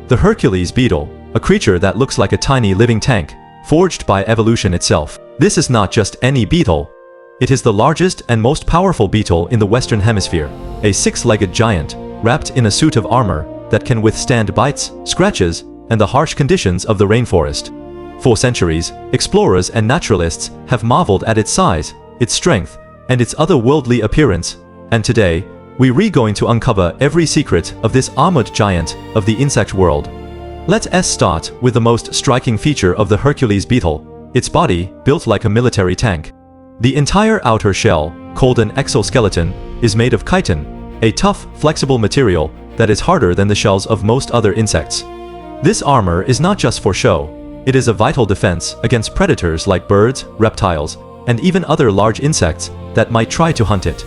The Hercules Beetle, a creature that looks like a tiny living tank, forged by evolution itself. This is not just any beetle. It is the largest and most powerful beetle in the Western Hemisphere, a six-legged giant, wrapped in a suit of armor that can withstand bites, scratches, and the harsh conditions of the rainforest. For centuries, explorers and naturalists have marveled at its size, its strength, and its otherworldly appearance, and today, we're going to uncover every secret of this armored giant of the insect world. Let's start with the most striking feature of the Hercules beetle, its body, built like a military tank. The entire outer shell, called an exoskeleton, is made of chitin, a tough, flexible material that is harder than the shells of most other insects. This armor is not just for show. It is a vital defense against predators like birds, reptiles, and even other large insects that might try to hunt it.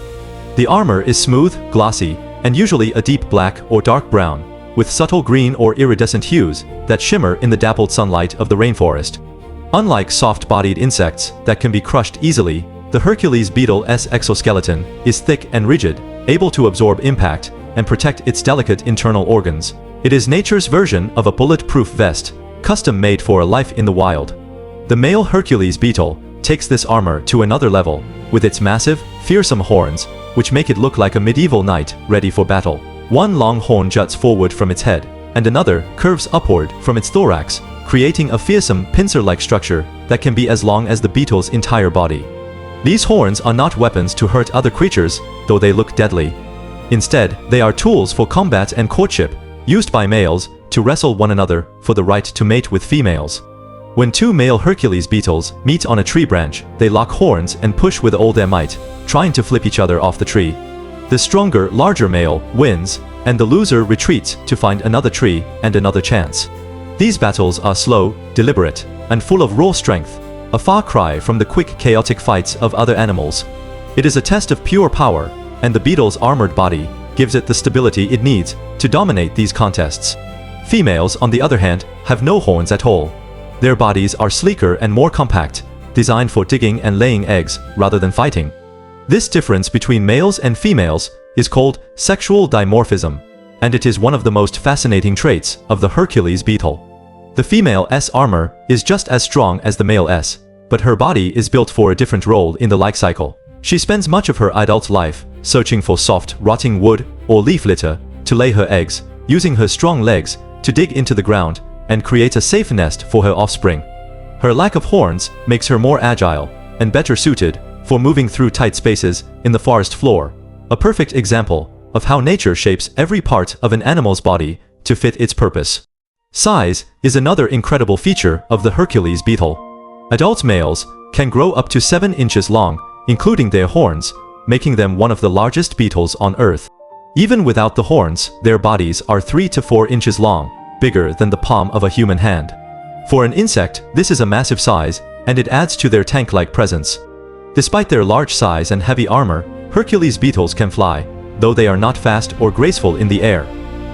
The armor is smooth, glossy, and usually a deep black or dark brown, with subtle green or iridescent hues that shimmer in the dappled sunlight of the rainforest. Unlike soft-bodied insects that can be crushed easily, the Hercules beetle's exoskeleton is thick and rigid, able to absorb impact and protect its delicate internal organs. It is nature's version of a bulletproof vest, custom-made for a life in the wild. The male Hercules beetle takes this armor to another level, with its massive, fearsome horns, which make it look like a medieval knight ready for battle. One long horn juts forward from its head, and another curves upward from its thorax, creating a fearsome pincer-like structure that can be as long as the beetle's entire body. These horns are not weapons to hurt other creatures, though they look deadly. Instead, they are tools for combat and courtship, used by males to wrestle one another for the right to mate with females. When two male Hercules beetles meet on a tree branch, they lock horns and push with all their might, trying to flip each other off the tree. The stronger, larger male wins, and the loser retreats to find another tree and another chance. These battles are slow, deliberate, and full of raw strength, a far cry from the quick, chaotic fights of other animals. It is a test of pure power, and the beetle's armored body gives it the stability it needs to dominate these contests. Females, on the other hand, have no horns at all. Their bodies are sleeker and more compact, designed for digging and laying eggs rather than fighting. This difference between males and females is called sexual dimorphism, and it is one of the most fascinating traits of the Hercules beetle. The female's armor is just as strong as the male's, but her body is built for a different role in the life cycle. She spends much of her adult life searching for soft, rotting wood or leaf litter to lay her eggs, using her strong legs to dig into the ground and create a safe nest for her offspring. Her lack of horns makes her more agile and better suited for moving through tight spaces in the forest floor, a perfect example of how nature shapes every part of an animal's body to fit its purpose. Size is another incredible feature of the Hercules beetle. Adult males can grow up to 7 inches long, including their horns, making them one of the largest beetles on Earth. Even without the horns, their bodies are 3 to 4 inches long, bigger than the palm of a human hand. For an insect, this is a massive size, and it adds to their tank-like presence. Despite their large size and heavy armor, Hercules beetles can fly, though they are not fast or graceful in the air.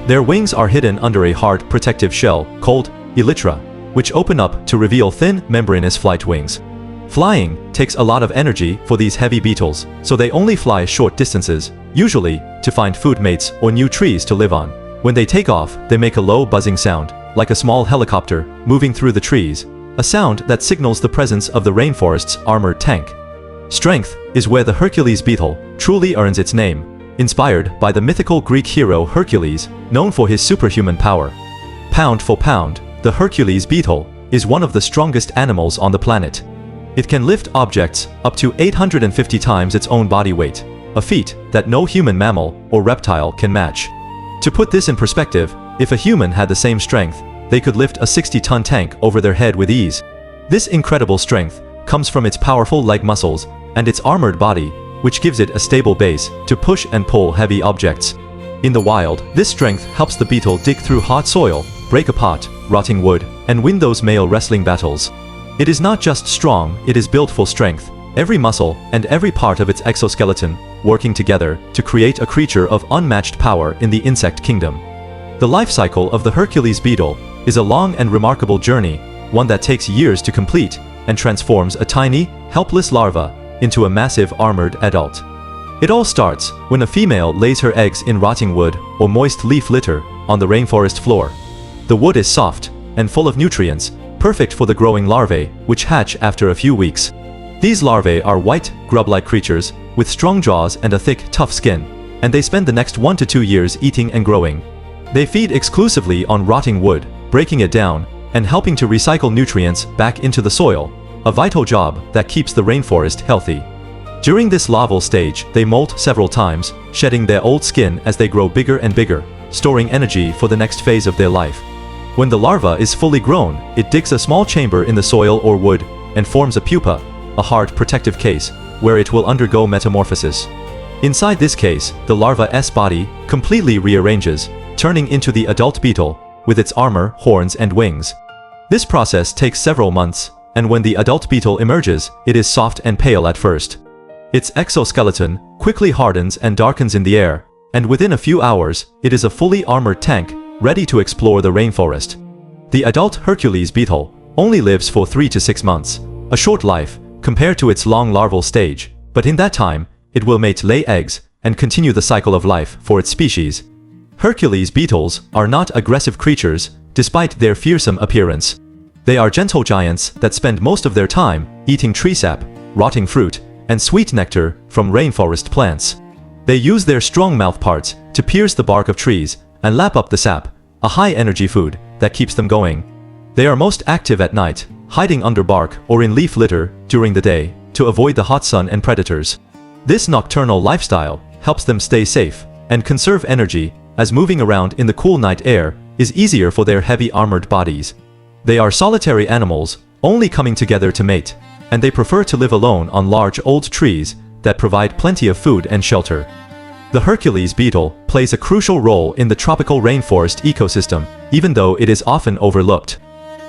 Their wings are hidden under a hard protective shell called elytra, which open up to reveal thin, membranous flight wings. Flying takes a lot of energy for these heavy beetles, so they only fly short distances, usually to find food mates or new trees to live on. When they take off, they make a low buzzing sound, like a small helicopter moving through the trees, a sound that signals the presence of the rainforest's armored tank. Strength is where the Hercules beetle truly earns its name, inspired by the mythical Greek hero Hercules, known for his superhuman power. Pound for pound, the Hercules beetle is one of the strongest animals on the planet. It can lift objects up to 850 times its own body weight, a feat that no human mammal or reptile can match. To put this in perspective, if a human had the same strength, they could lift a 60-ton tank over their head with ease. This incredible strength comes from its powerful leg muscles and its armored body, which gives it a stable base to push and pull heavy objects. In the wild, this strength helps the beetle dig through hard soil, break apart rotting wood, and win those male wrestling battles. It is not just strong, it is built for strength, every muscle and every part of its exoskeleton working together to create a creature of unmatched power in the insect kingdom. The life cycle of the Hercules beetle is a long and remarkable journey, one that takes years to complete and transforms a tiny, helpless larva into a massive armored adult. It all starts when a female lays her eggs in rotting wood or moist leaf litter on the rainforest floor. The wood is soft and full of nutrients, perfect for the growing larvae, which hatch after a few weeks. These larvae are white, grub-like creatures with strong jaws and a thick, tough skin, and they spend the next 1 to 2 years eating and growing. They feed exclusively on rotting wood, breaking it down and helping to recycle nutrients back into the soil, a vital job that keeps the rainforest healthy. During this larval stage, they molt several times, shedding their old skin as they grow bigger and bigger, storing energy for the next phase of their life. When the larva is fully grown, it digs a small chamber in the soil or wood and forms a pupa, a hard protective case, where it will undergo metamorphosis. Inside this case, the larva's body completely rearranges, turning into the adult beetle, with its armor, horns and wings. This process takes several months, and when the adult beetle emerges, it is soft and pale at first. Its exoskeleton quickly hardens and darkens in the air, and within a few hours, it is a fully armored tank, ready to explore the rainforest. The adult Hercules beetle only lives for 3 to 6 months, a short life compared to its long larval stage, but in that time, it will mate, lay eggs, and continue the cycle of life for its species. Hercules beetles are not aggressive creatures, despite their fearsome appearance. They are gentle giants that spend most of their time eating tree sap, rotting fruit, and sweet nectar from rainforest plants. They use their strong mouth parts to pierce the bark of trees and lap up the sap, a high-energy food that keeps them going. They are most active at night, hiding under bark or in leaf litter during the day to avoid the hot sun and predators. This nocturnal lifestyle helps them stay safe and conserve energy, as moving around in the cool night air is easier for their heavy armored bodies. They are solitary animals, only coming together to mate, and they prefer to live alone on large old trees that provide plenty of food and shelter. The Hercules beetle plays a crucial role in the tropical rainforest ecosystem, even though it is often overlooked.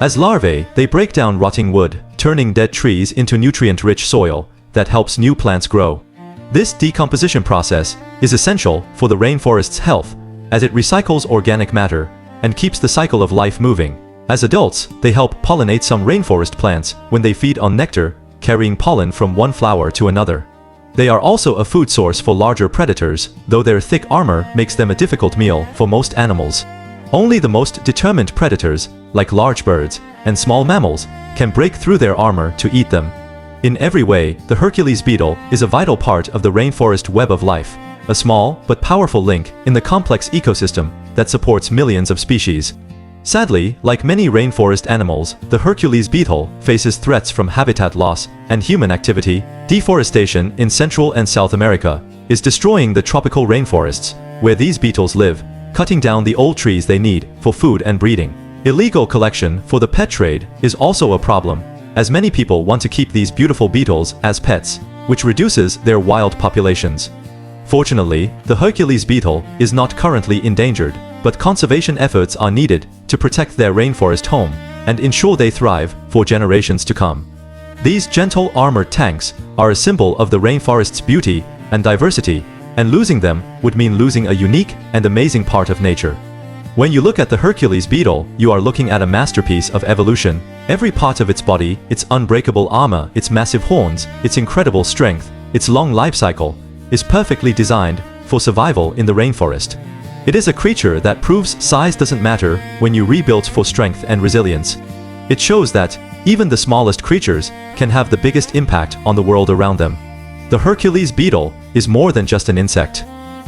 As larvae, they break down rotting wood, turning dead trees into nutrient-rich soil that helps new plants grow. This decomposition process is essential for the rainforest's health, as it recycles organic matter and keeps the cycle of life moving. As adults, they help pollinate some rainforest plants when they feed on nectar, carrying pollen from one flower to another. They are also a food source for larger predators, though their thick armor makes them a difficult meal for most animals. Only the most determined predators, like large birds and small mammals, can break through their armor to eat them. In every way, the Hercules beetle is a vital part of the rainforest web of life, a small but powerful link in the complex ecosystem that supports millions of species. Sadly, like many rainforest animals, the Hercules beetle faces threats from habitat loss and human activity. Deforestation in Central and South America is destroying the tropical rainforests where these beetles live, cutting down the old trees they need for food and breeding. Illegal collection for the pet trade is also a problem, as many people want to keep these beautiful beetles as pets, which reduces their wild populations. Fortunately, the Hercules beetle is not currently endangered, but conservation efforts are needed to protect their rainforest home and ensure they thrive for generations to come. These gentle armored tanks are a symbol of the rainforest's beauty and diversity, and losing them would mean losing a unique and amazing part of nature. When you look at the Hercules beetle, you are looking at a masterpiece of evolution. Every part of its body, its unbreakable armor, its massive horns, its incredible strength, its long life cycle, is perfectly designed for survival in the rainforest. It is a creature that proves size doesn't matter when you rebuild for strength and resilience. It shows that even the smallest creatures can have the biggest impact on the world around them. The Hercules beetle is more than just an insect.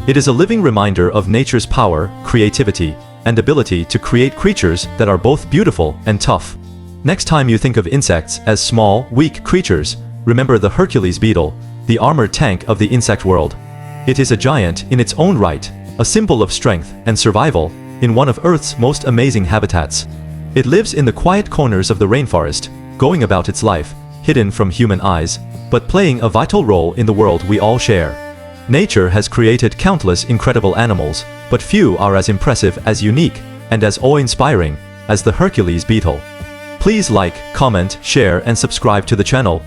It is a living reminder of nature's power, creativity, and ability to create creatures that are both beautiful and tough. Next time you think of insects as small, weak creatures, remember the Hercules beetle, the armored tank of the insect world. It is a giant in its own right, a symbol of strength and survival in one of Earth's most amazing habitats. It lives in the quiet corners of the rainforest, going about its life, hidden from human eyes, but playing a vital role in the world we all share. Nature has created countless incredible animals, but few are as impressive, as unique, and as awe-inspiring as the Hercules beetle. Please like, comment, share, and subscribe to the channel.